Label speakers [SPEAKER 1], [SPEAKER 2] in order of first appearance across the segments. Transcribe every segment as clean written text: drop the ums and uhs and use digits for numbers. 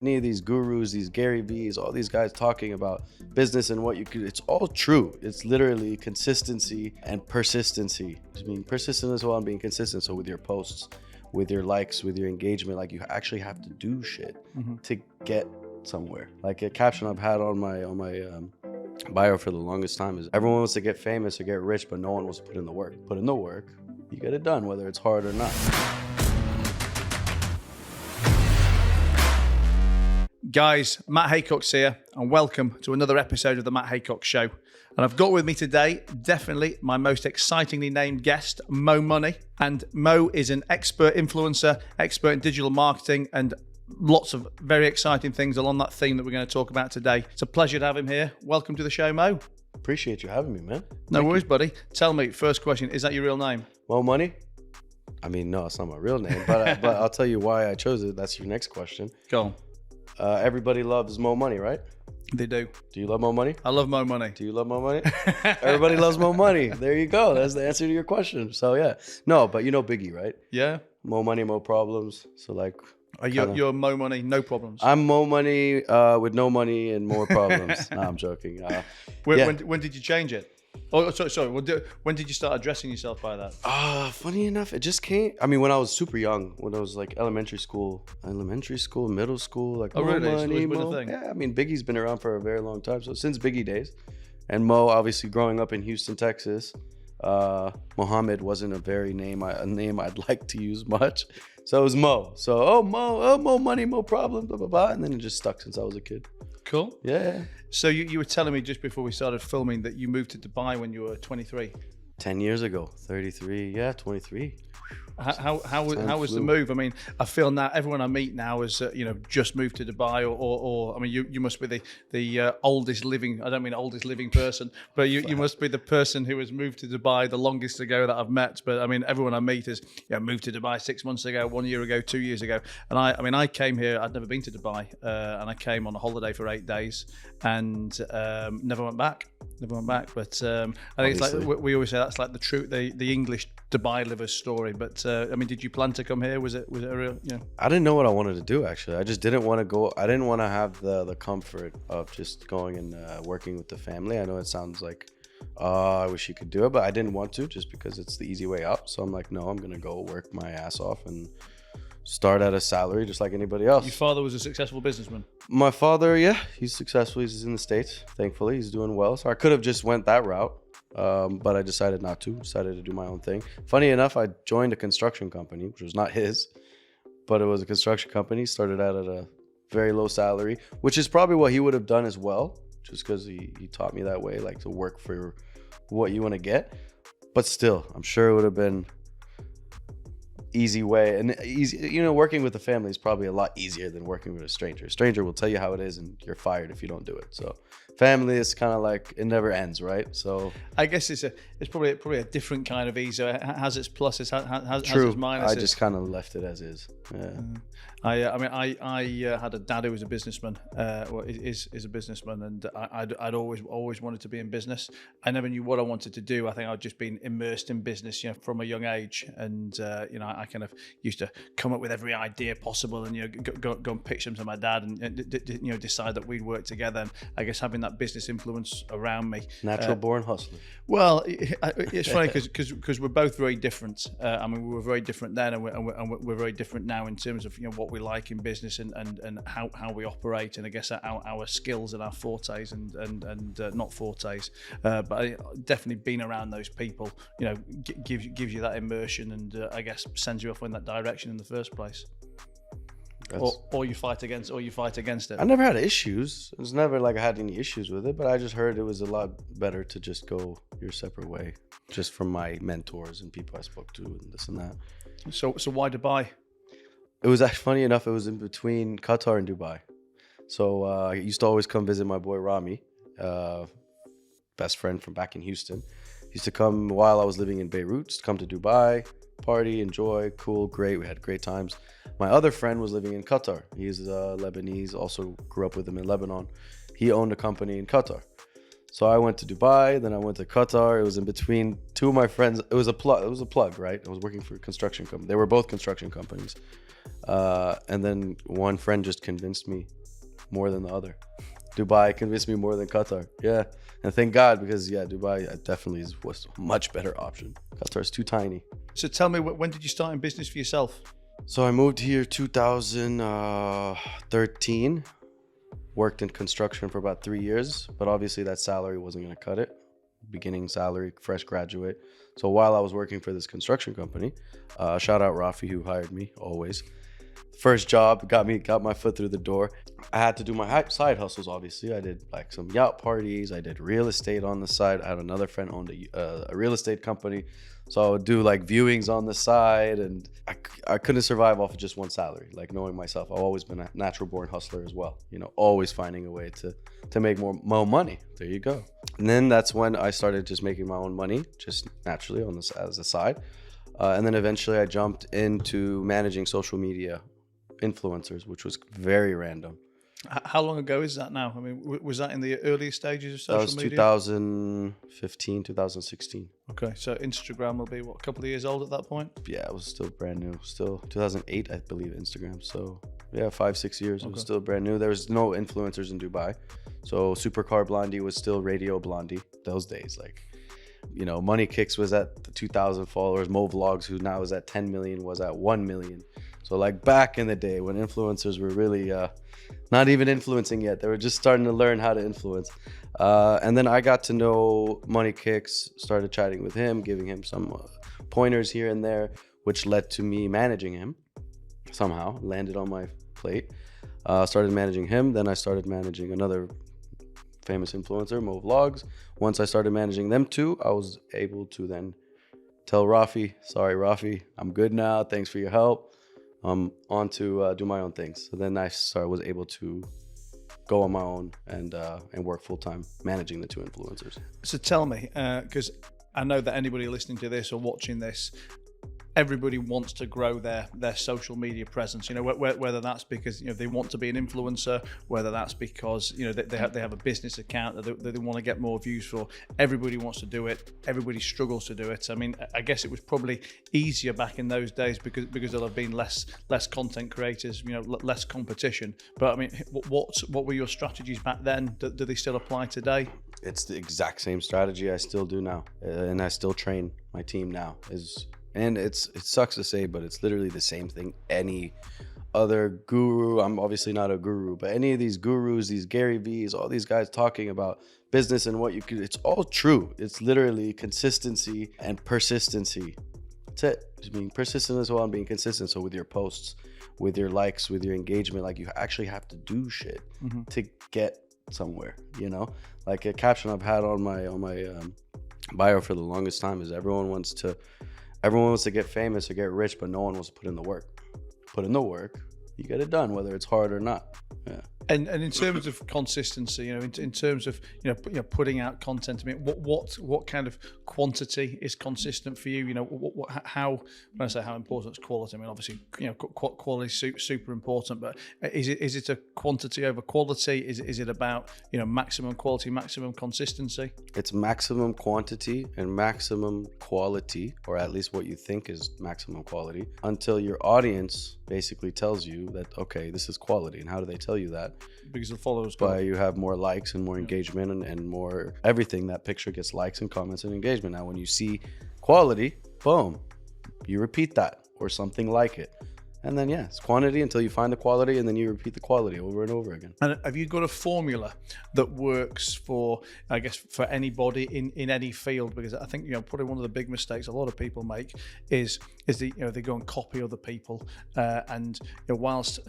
[SPEAKER 1] Any of these gurus, these Gary V's, all these guys talking about business and what you could, it's all true. It's literally consistency and persistency. Just being persistent as well and being consistent. So with your posts, with your likes, with your engagement, like you actually have to do shit to get somewhere. Like a caption I've had on my bio for the longest time is everyone wants to get famous or get rich, but no one wants to put in the work. Put in the work, you get it done, whether it's hard or not.
[SPEAKER 2] Guys, Matt Haycox here, and welcome to another episode of the Matt Haycox Show. And I've got with me today, definitely my most excitingly named guest, Moe Money. And Moe is an expert influencer, expert in digital marketing, and lots of very exciting things along that theme that we're going to talk about today. It's a pleasure to have him here. Welcome to the show, Moe.
[SPEAKER 1] Appreciate you having me, man.
[SPEAKER 2] No worries, buddy. Tell me, first question, is that your real name?
[SPEAKER 1] Moe Money? I mean, no, it's not my real name, but I'll tell you why I chose it. That's your next question.
[SPEAKER 2] Go on.
[SPEAKER 1] Everybody loves Moe Money, right?
[SPEAKER 2] They do.
[SPEAKER 1] Do you love Moe Money?
[SPEAKER 2] I love Moe Money.
[SPEAKER 1] Do you love Moe Money? Everybody loves Moe Money. There you go. That's the answer to your question. So yeah. No, but you know Biggie, right?
[SPEAKER 2] Yeah.
[SPEAKER 1] Moe Money, Mo Problems. So like...
[SPEAKER 2] You're Moe Money, no problems.
[SPEAKER 1] I'm Moe Money with no money and more problems. No, I'm joking.
[SPEAKER 2] When did you change it? Oh, sorry. When did you start addressing yourself by that?
[SPEAKER 1] Funny enough, it just came. I mean, when I was super young, when I was like elementary school, middle school, like
[SPEAKER 2] oh,
[SPEAKER 1] Moe
[SPEAKER 2] really?
[SPEAKER 1] Money,
[SPEAKER 2] It's always been
[SPEAKER 1] Mo.
[SPEAKER 2] a thing.
[SPEAKER 1] Yeah, I mean, Biggie's been around for a very long time. So since Biggie days, and Mo, obviously growing up in Houston, Texas, Muhammad wasn't a name I'd like to use much. So it was Mo. So Moe Money, Mo Problem, blah blah blah, and then it just stuck since I was a kid.
[SPEAKER 2] Cool.
[SPEAKER 1] Yeah.
[SPEAKER 2] So you were telling me just before we started filming that you moved to Dubai when you were 23.
[SPEAKER 1] 10 years ago, 33, yeah, 23.
[SPEAKER 2] How was the move? I mean, I feel now everyone I meet now has just moved to Dubai, or I mean, you must be the oldest living. I don't mean oldest living person, but you must be the person who has moved to Dubai the longest ago that I've met. But I mean, everyone I meet has moved to Dubai 6 months ago, 1 year ago, 2 years ago. And I came here. I'd never been to Dubai, and I came on a holiday for 8 days and never went back. But I think it's like we always say that's like the English Dubai livers story. But I mean, did you plan to come here? Was it a real?
[SPEAKER 1] I didn't know what I wanted to do actually. I just didn't want to go. I didn't want to have the comfort of just going and working with the family. I know it sounds like I wish you could do it, but I didn't want to just because it's the easy way out. So I'm like, no, I'm gonna go work my ass off and start at a salary just like anybody else.
[SPEAKER 2] Your father was a successful businessman.
[SPEAKER 1] My father, yeah, he's successful. He's in the States, thankfully. He's doing well. So I could have just went that route, but I decided not to. Decided to do my own thing. Funny enough, I joined a construction company, which was not his, but it was a construction company. Started out at a very low salary, which is probably what he would have done as well, just because he taught me that way, like to work for what you want to get. But still, I'm sure it would have been easy way, and easy, working with the family is probably a lot easier than working with a stranger. A stranger will tell you how it is and you're fired if you don't do it. So family is kind of like it never ends, right? So
[SPEAKER 2] I guess it's probably a different kind of ease. It has its pluses, has its minuses.
[SPEAKER 1] I just kind of left it as is. Yeah.
[SPEAKER 2] I had a dad who was a businessman, is a businessman, and I'd always wanted to be in business. I never knew what I wanted to do. I think I'd just been immersed in business, from a young age, and I kind of used to come up with every idea possible, and go and pitch them to my dad, and decide that we'd work together. And I guess having that business influence around me,
[SPEAKER 1] natural born hustler.
[SPEAKER 2] Well, it's funny because we're both very different. I mean, we were very different then, and we're very different now in terms of what we like in business and how we operate, and I guess our skills and our fortes and not fortes, but definitely being around those people, gives you that immersion, and I guess sends you off in that direction in the first place. Or you fight against it.
[SPEAKER 1] I never had issues. It was never like I had any issues with it, but I just heard it was a lot better to just go your separate way, just from my mentors and people I spoke to and this and that.
[SPEAKER 2] So why Dubai?
[SPEAKER 1] It was actually, funny enough, it was in between Qatar and Dubai. So I used to always come visit my boy Rami, best friend from back in Houston. He used to come while I was living in Beirut, to come to Dubai, party, enjoy, cool, great. We had great times. My other friend was living in Qatar. He's Lebanese, also grew up with him in Lebanon. He owned a company in Qatar. So I went to Dubai, then I went to Qatar. It was in between two of my friends. It was a plug, right? I was working for a construction company. They were both construction companies. And then one friend just convinced me more than the other. Dubai convinced me more than Qatar. Yeah. And thank God, because Dubai definitely was a much better option. Qatar is too tiny.
[SPEAKER 2] So tell me, when did you start in business for yourself?
[SPEAKER 1] So I moved here 2013. Worked in construction for about 3 years, but obviously that salary wasn't going to cut it. Beginning salary, fresh graduate. So while I was working for this construction company, shout out Rafi, who hired me always. First job got my foot through the door. I had to do my side hustles. Obviously, I did like some yacht parties. I did real estate on the side. I had another friend owned a real estate company, so I would do like viewings on the side, and I couldn't survive off of just one salary. Like, knowing myself, I've always been a natural born hustler as well. You know, always finding a way to make more money. There you go. And then that's when I started just making my own money, just naturally on this as a side. And then eventually I jumped into managing social media influencers, which was very random.
[SPEAKER 2] How long ago is that now? I mean, was that in the earliest stages of social media?
[SPEAKER 1] That was 2015, 2016.
[SPEAKER 2] Okay, so Instagram will be, what, a couple of years old at that point?
[SPEAKER 1] Yeah, it was still brand new. Still 2008, I believe, Instagram. So yeah, 5-6 years. It was still brand new. There was no influencers in Dubai. So Supercar Blondie was still Radio Blondie those days. Like, you know, Money Kicks was at the 2,000 followers. Mo Vlogs, who now is at 10 million, was at 1 million. So like back in the day when influencers were really not even influencing yet, they were just starting to learn how to influence. And then I got to know Money Kicks, started chatting with him, giving him some pointers here and there, which led to me managing him. Somehow landed on my plate. Started managing him. Then I started managing another famous influencer, Mo Vlogs. Once I started managing them too, I was able to then tell Rafi, sorry Rafi, I'm good now. Thanks for your help. I'm on to do my own things. So then I was able to go on my own and work full time managing the two influencers.
[SPEAKER 2] So tell me, because I know that anybody listening to this or watching this, everybody wants to grow their social media presence, you know, whether that's because, you know, they want to be an influencer, whether that's because, you know, they have a business account that they want to get more views for. Everybody wants to do it. Everybody struggles to do it. I mean, I guess it was probably easier back in those days because there'll have been less content creators, you know, less competition. But I mean, what were your strategies back then? Do they still apply today?
[SPEAKER 1] It's the exact same strategy I still do now, and I still train my team now. And it sucks to say, but it's literally the same thing any other guru. I'm obviously not a guru, but any of these gurus, these Gary V's, all these guys talking about business and what you could, it's all true. It's literally consistency and persistency. That's it. Just being persistent as well and being consistent. So with your posts, with your likes, with your engagement, like, you actually have to do shit to get somewhere, you know? Like a caption I've had on my bio for the longest time is everyone wants to get famous or get rich, but no one wants to put in the work. Put in the work, you get it done, whether it's hard or not. Yeah.
[SPEAKER 2] And in terms of consistency, you know, in terms of you know putting out content, I mean, what kind of quantity is consistent for you? You know, how, when I say how important is quality, I mean, obviously, you know, quality is super important, but is it a quantity over quality? Is it about, you know, maximum quality, maximum consistency?
[SPEAKER 1] It's maximum quantity and maximum quality, or at least what you think is maximum quality, until your audience basically tells you that, okay, this is quality. And how do they tell you that?
[SPEAKER 2] Because the followers
[SPEAKER 1] by you have more likes and more engagement and more everything. That picture gets likes and comments and engagement. Now when you see quality, boom, you repeat that or something like it. And then, yeah, it's quantity until you find the quality, and then you repeat the quality over and over again. And
[SPEAKER 2] have you got a formula that works for, I guess, for anybody in any field? Because I think, you know, probably one of the big mistakes a lot of people make is they go and copy other people. And, you know, whilst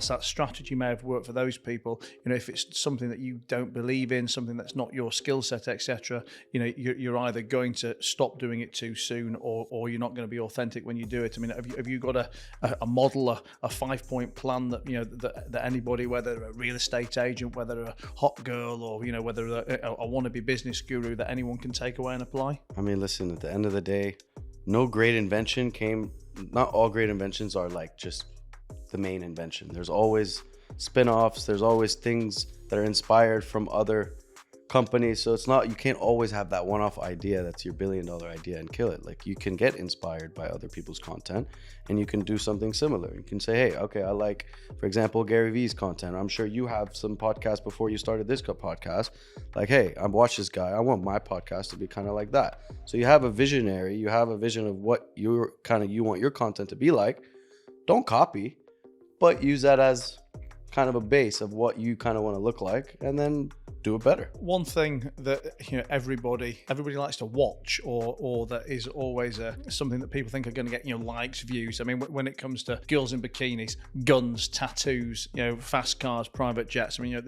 [SPEAKER 2] that strategy may have worked for those people, you know, if it's something that you don't believe in, something that's not your skill set, etc., you know, you're either going to stop doing it too soon, or you're not going to be authentic when you do it. I mean, have you got a model, a 5-point plan that, you know, that anybody, whether a real estate agent, whether a hot girl, or, you know, whether a wannabe business guru, that anyone can take away and apply?
[SPEAKER 1] I mean, listen, at the end of the day, no great invention not all great inventions are like just the main invention. There's always spin-offs. There's always things that are inspired from other companies. So it's not, you can't always have that one-off idea that's your $1 billion idea and kill it. Like, you can get inspired by other people's content and you can do something similar. You can say, hey, okay, I like, for example, Gary Vee's content. I'm sure you have some podcasts before you started this podcast. Like, hey, I watched this guy. I want my podcast to be kind of like that. So you have a visionary, you have a vision of what you want your content to be like. Don't copy, but use that as kind of a base of what you kind of want to look like, and then do it better.
[SPEAKER 2] One thing that everybody likes to watch, or that is always something that people think are going to get likes, views. I mean, when it comes to girls in bikinis, guns, tattoos, fast cars, private jets. I mean,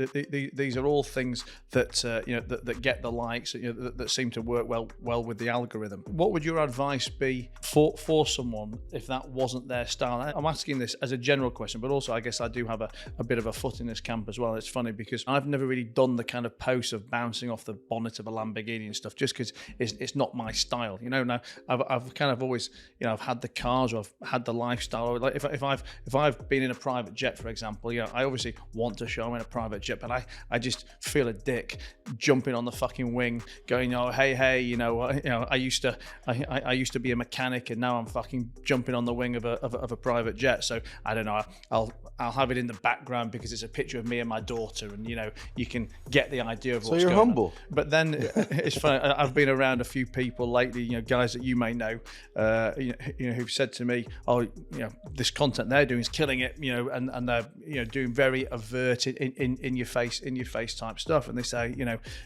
[SPEAKER 2] these are all things that that get the likes, that seem to work well with the algorithm. What would your advice be for someone if that wasn't their style? I'm asking this as a general question, but also I guess I do have a bit of a foot in this camp as well. It's funny because I've never really done the kind of posts of bouncing off the bonnet of a Lamborghini and stuff, just because it's not my style. Now I've kind of always, I've had the cars, or I've had the lifestyle. Or like if I've been in a private jet, for example, I obviously want to show I'm in a private jet, but I just feel a dick jumping on the fucking wing, going, oh hey, I used to be a mechanic and now I'm fucking jumping on the wing of a private jet. So I don't know. I'll have it in the background because it's a picture of me and my daughter, and you can get the idea of what's going on. So you're humble. But then it's funny. I've been around a few people lately, guys that you may know, who've said to me, "Oh, this content they're doing is killing it," and they're doing very overt, in your face type stuff, and they say,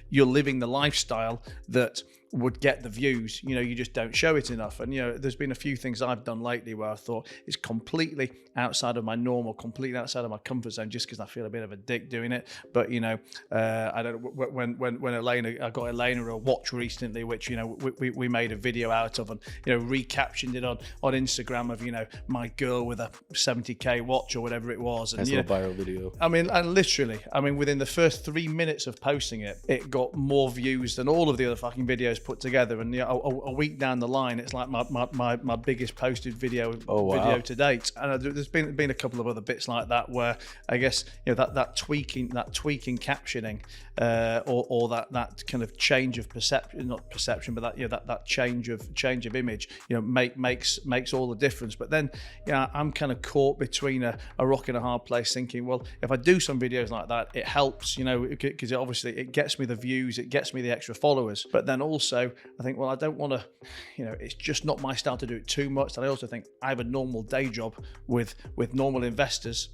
[SPEAKER 2] you're living the lifestyle that would get the views, you just don't show it enough. And there's been a few things I've done lately where I thought it's completely outside of my normal, completely outside of my comfort zone, just because I feel a bit of a dick doing it. But I don't know, when I got Elena a watch recently, which we made a video out of, and recaptioned it on Instagram of my girl with a 70k watch or whatever it was, and
[SPEAKER 1] nice little viral video.
[SPEAKER 2] I mean, and literally, within the first 3 minutes of posting it, it got more views than all of the other fucking videos put together. And a week down the line, it's like my biggest posted video to date. And there's been a couple of other bits like that where I guess that tweaking captioning, or that kind of change of perception, not perception, but that change of image, makes all the difference. But then I'm kind of caught between a rock and a hard place, thinking, well, if I do some videos like that, it helps, because obviously it gets me the views, it gets me the extra followers. But then also I think, well, I don't want to, it's just not my style to do it too much. And I also think I have a normal day job with normal investors,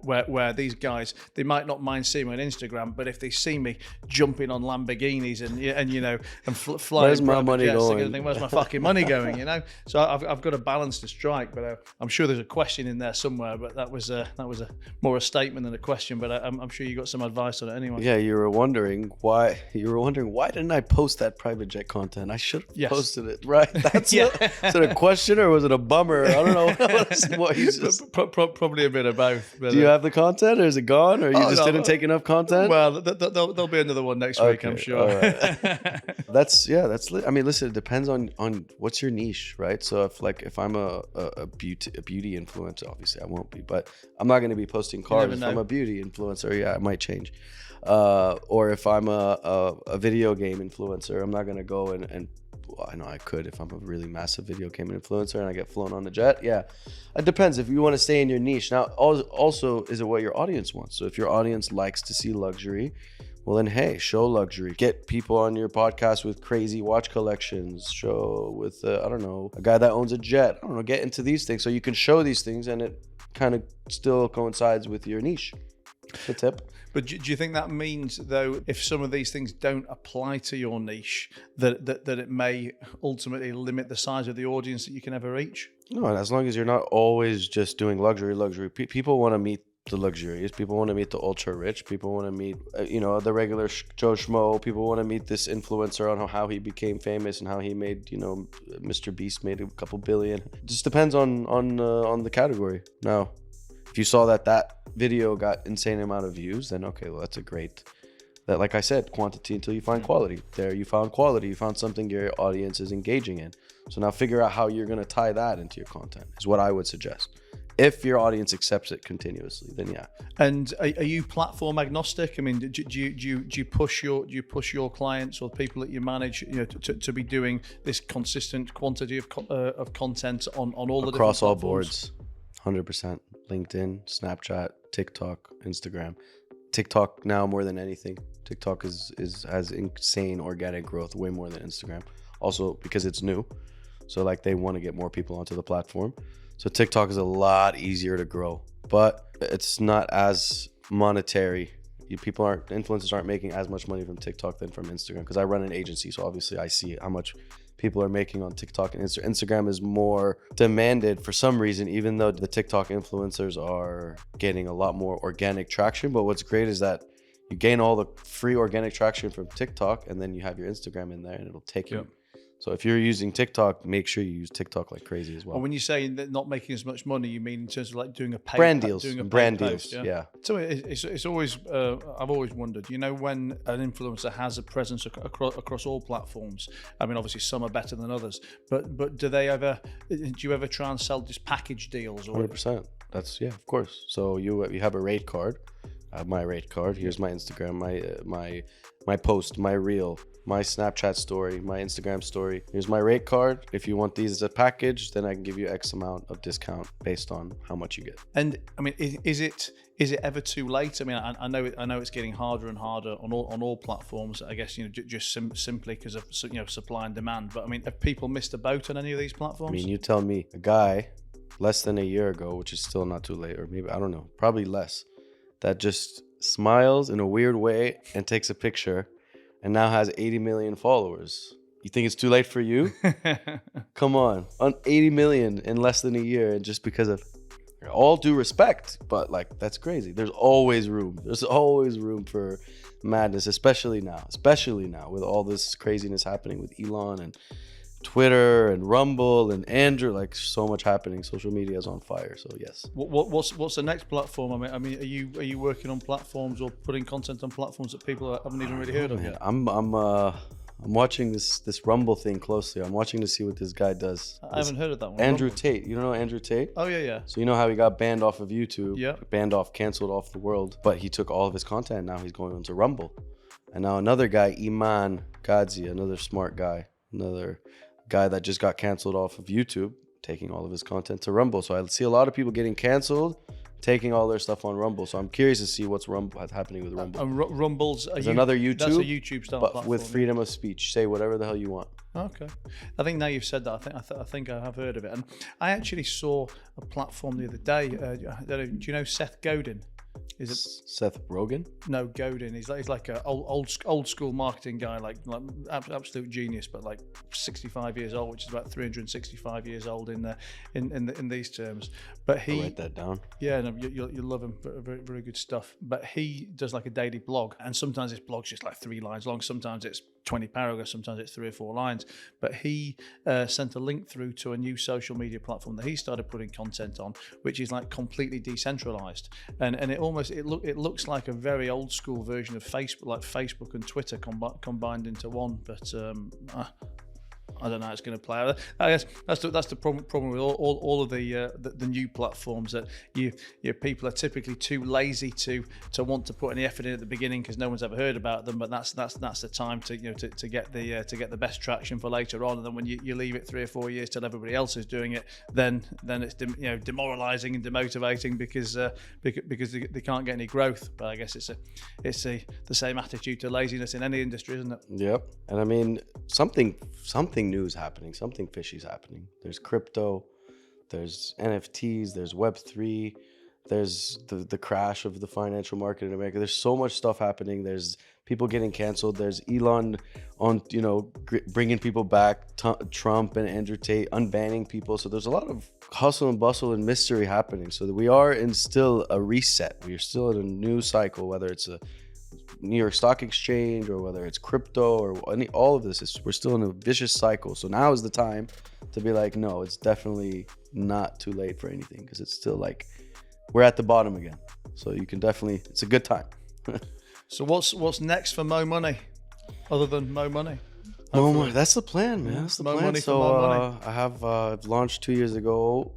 [SPEAKER 2] where these guys, they might not mind seeing me on Instagram, but if they see me jumping on Lamborghinis and flying,
[SPEAKER 1] where's my money
[SPEAKER 2] jets,
[SPEAKER 1] going?
[SPEAKER 2] they're gonna think, where's my fucking money going? So I've got a balance to strike. But I'm sure there's a question in there somewhere. But that was more a statement than a question. But I'm sure you got some advice on it anyway.
[SPEAKER 1] Yeah, you were wondering why didn't I post that private jet content? I should have posted it, right? That's is it a question or was it a bummer? I don't know. What you just...
[SPEAKER 2] Probably a bit of both.
[SPEAKER 1] Do you have the content, or is it gone, or you didn't take enough content?
[SPEAKER 2] Well, there'll be another one next week, I'm sure.
[SPEAKER 1] All right. That's listen, it depends on what's your niche, right? So if I'm a beauty influencer, obviously I won't be, but I'm not going to be posting cars. If I'm a beauty influencer, it might change. Or if I'm a video game influencer, I'm not going to go and well, I know I could if I'm a really massive video game influencer and I get flown on a jet. Yeah, it depends if you want to stay in your niche. Now, also, is it what your audience wants? So if your audience likes to see luxury, well then, hey, show luxury. Get people on your podcast with crazy watch collections. Show with, a guy that owns a jet. Get into these things so you can show these things and it kind of still coincides with your niche. The tip.
[SPEAKER 2] But do you think that means, though, if some of these things don't apply to your niche, that it may ultimately limit the size of the audience that you can ever reach?
[SPEAKER 1] No, and as long as you're not always just doing luxury. People want to meet the luxurious. People want to meet the ultra rich. People want to meet, the regular Joe Schmo. People want to meet this influencer on how he became famous and how he made, Mr. Beast made a couple billion. It just depends on the category. Now, if you saw that video got insane amount of views, then okay, well, that's a great, that, like I said, quantity until you find quality. There you found quality, you found something your audience is engaging in. So now figure out how you're going to tie that into your content is what I would suggest. If your audience accepts it continuously, then yeah.
[SPEAKER 2] And are you platform agnostic? I mean, do you push your clients or people that you manage, to be doing this consistent quantity of content on all the
[SPEAKER 1] across all
[SPEAKER 2] platforms?
[SPEAKER 1] boards, 100%. LinkedIn, Snapchat, TikTok, Instagram. TikTok now more than anything. TikTok has insane organic growth, way more than Instagram. Also because it's new, so like they want to get more people onto the platform. So TikTok is a lot easier to grow, but it's not as monetary. Influencers aren't making as much money from TikTok than from Instagram, because I run an agency, so obviously I see how much people are making on TikTok and Instagram is more demanded for some reason, even though the TikTok influencers are getting a lot more organic traction. But what's great is that you gain all the free organic traction from TikTok, and then you have your Instagram in there, and it'll take you. So if you're using TikTok, make sure you use TikTok like crazy as well.
[SPEAKER 2] And when you say that not making as much money, you mean in terms of like doing a paid
[SPEAKER 1] brand deals,
[SPEAKER 2] post,
[SPEAKER 1] yeah.
[SPEAKER 2] So it's always I've always wondered, when an influencer has a presence across all platforms. I mean, obviously some are better than others, but do you ever try and sell just package deals?
[SPEAKER 1] 100%. That's of course. So you have a rate card. I have my rate card. Here's my Instagram, my post, my reel, my Snapchat story, my Instagram story. Here's my rate card. If you want these as a package, then I can give you X amount of discount based on how much you get.
[SPEAKER 2] And I mean, is it ever too late? I mean, I know it's getting harder and harder on all platforms. I guess just simply because of supply and demand. But I mean, have people missed a boat on any of these platforms?
[SPEAKER 1] I mean, you tell me. A guy less than a year ago, which is still not too late, or maybe I don't know, probably less, that just smiles in a weird way and takes a picture and now has 80 million followers. You think it's too late for you? Come on 80 million in less than a year, and just because of all due respect, but like that's crazy. There's always room for madness, especially now with all this craziness happening with Elon and Twitter and Rumble and Andrew, like so much happening. Social media is on fire. So yes.
[SPEAKER 2] What's the next platform? I mean, are you working on platforms or putting content on platforms that people haven't even really heard of yet?
[SPEAKER 1] I'm watching this Rumble thing closely. I'm watching to see what this guy does.
[SPEAKER 2] I haven't heard of that one.
[SPEAKER 1] Andrew
[SPEAKER 2] Rumble.
[SPEAKER 1] Tate. You don't know Andrew Tate?
[SPEAKER 2] Oh yeah.
[SPEAKER 1] So you know how he got banned off of YouTube?
[SPEAKER 2] Yeah.
[SPEAKER 1] Canceled off the world. But he took all of his content. Now he's going onto Rumble. And now another guy, Iman Gadzhi, another smart guy, another guy that just got canceled off of YouTube, taking all of his content to Rumble. So I see a lot of people getting canceled, taking all their stuff on Rumble. So I'm curious to see what's happening with Rumble.
[SPEAKER 2] Rumble's
[SPEAKER 1] another YouTube.
[SPEAKER 2] That's a YouTube style
[SPEAKER 1] but
[SPEAKER 2] platform,
[SPEAKER 1] with freedom of speech. Say whatever the hell you want.
[SPEAKER 2] Okay, I think now you've said that, I think I have heard of it. And I actually saw a platform the other day. Do you know Seth Godin? Is it
[SPEAKER 1] Seth Rogen?
[SPEAKER 2] No, Godin. He's like a old school marketing guy, like absolute genius, but like 65 years old, which is about 365 years old in these terms. But
[SPEAKER 1] I'll write that down.
[SPEAKER 2] Yeah, no, you'll love him. Very, very good stuff. But he does like a daily blog, and sometimes his blog's just like 3 lines long. Sometimes it's 20 paragraphs, sometimes it's 3 or 4 lines. But he sent a link through to a new social media platform that he started putting content on, which is like completely decentralized, and it looks like a very old school version of Facebook, like Facebook and Twitter combined into one. But I don't know how it's going to play out. I guess that's the problem with all of the new platforms, that people are typically too lazy to want to put any effort in at the beginning because no one's ever heard about them. But that's the time to get the best traction for later on. And then when you leave it 3 or 4 years till everybody else is doing it, then it's demoralizing and demotivating because they can't get any growth. But I guess it's the same attitude to laziness in any industry, isn't it?
[SPEAKER 1] Yep. And I mean something new is happening, something fishy is happening. There's crypto, there's NFTs, there's Web3, there's the crash of the financial market in America. There's so much stuff happening. There's people getting canceled. There's Elon on, bringing people back, Trump and Andrew Tate unbanning people. So there's a lot of hustle and bustle and mystery happening. So that we are in still a reset. We are still in a new cycle, whether it's a New York Stock Exchange or whether it's crypto or all of this. We're still in a vicious cycle. So now is the time to be like, no, it's definitely not too late for anything, because it's still like we're at the bottom again. So you can definitely, it's a good time.
[SPEAKER 2] So what's next for Moe Money, other than Moe Money?
[SPEAKER 1] Moe Money, that's the plan, man. That's the
[SPEAKER 2] Moe
[SPEAKER 1] plan.
[SPEAKER 2] Money
[SPEAKER 1] so
[SPEAKER 2] for Moe Money.
[SPEAKER 1] I have I've launched 2 years ago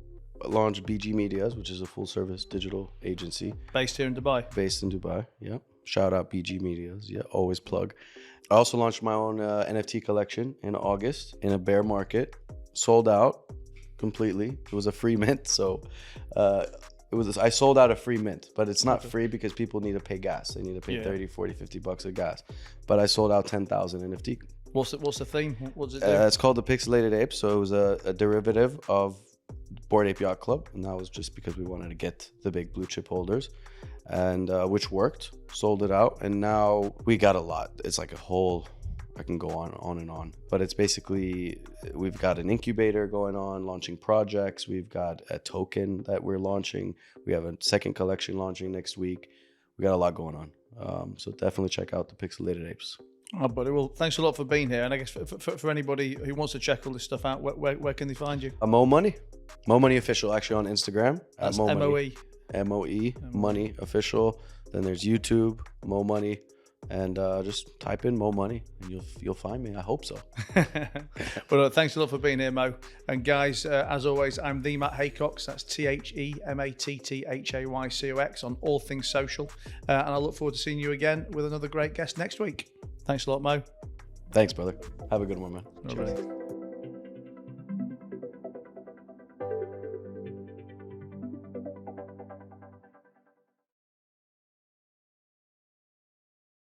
[SPEAKER 1] launched BG Medias, which is a full service digital agency
[SPEAKER 2] based here in Dubai.
[SPEAKER 1] Based in Dubai, yeah. Shout out BG Medias, yeah. Always plug. I also launched my own NFT collection in August in a bear market. Sold out completely. It was a free mint, so I sold out a free mint, but it's not free because people need to pay gas. They need to pay 30, 40, 50 bucks of gas. But I sold out 10,000 NFT.
[SPEAKER 2] What's the theme? What does it do?
[SPEAKER 1] It's called the Pixelated Ape. So it was a derivative of Bored Ape Yacht Club, and that was just because we wanted to get the big blue chip holders, and which worked. Sold it out, and now we got a lot. It's like a whole. I can go on and on, but it's basically, we've got an incubator going on, launching projects. We've got a token that we're launching. We have a second collection launching next week. We got a lot going on. So definitely check out the Pixelated Apes.
[SPEAKER 2] Oh, buddy. Well, thanks a lot for being here. And I guess for anybody who wants to check all this stuff out, where can they find you?
[SPEAKER 1] Moe Money. Moe Money Official, actually on Instagram.
[SPEAKER 2] That's
[SPEAKER 1] Moe
[SPEAKER 2] M-O-E.
[SPEAKER 1] M-O-E, Money Official. Then there's YouTube, Moe Money. And just type in Moe Money and you'll find me. I hope so.
[SPEAKER 2] Well, thanks a lot for being here, Mo. And guys, as always, I'm the Matt Haycox. That's TheMattHaycox on all things social. And I look forward to seeing you again with another great guest next week. Thanks a lot, Mo.
[SPEAKER 1] Thanks, brother. Have a good one, man.
[SPEAKER 2] Cheers.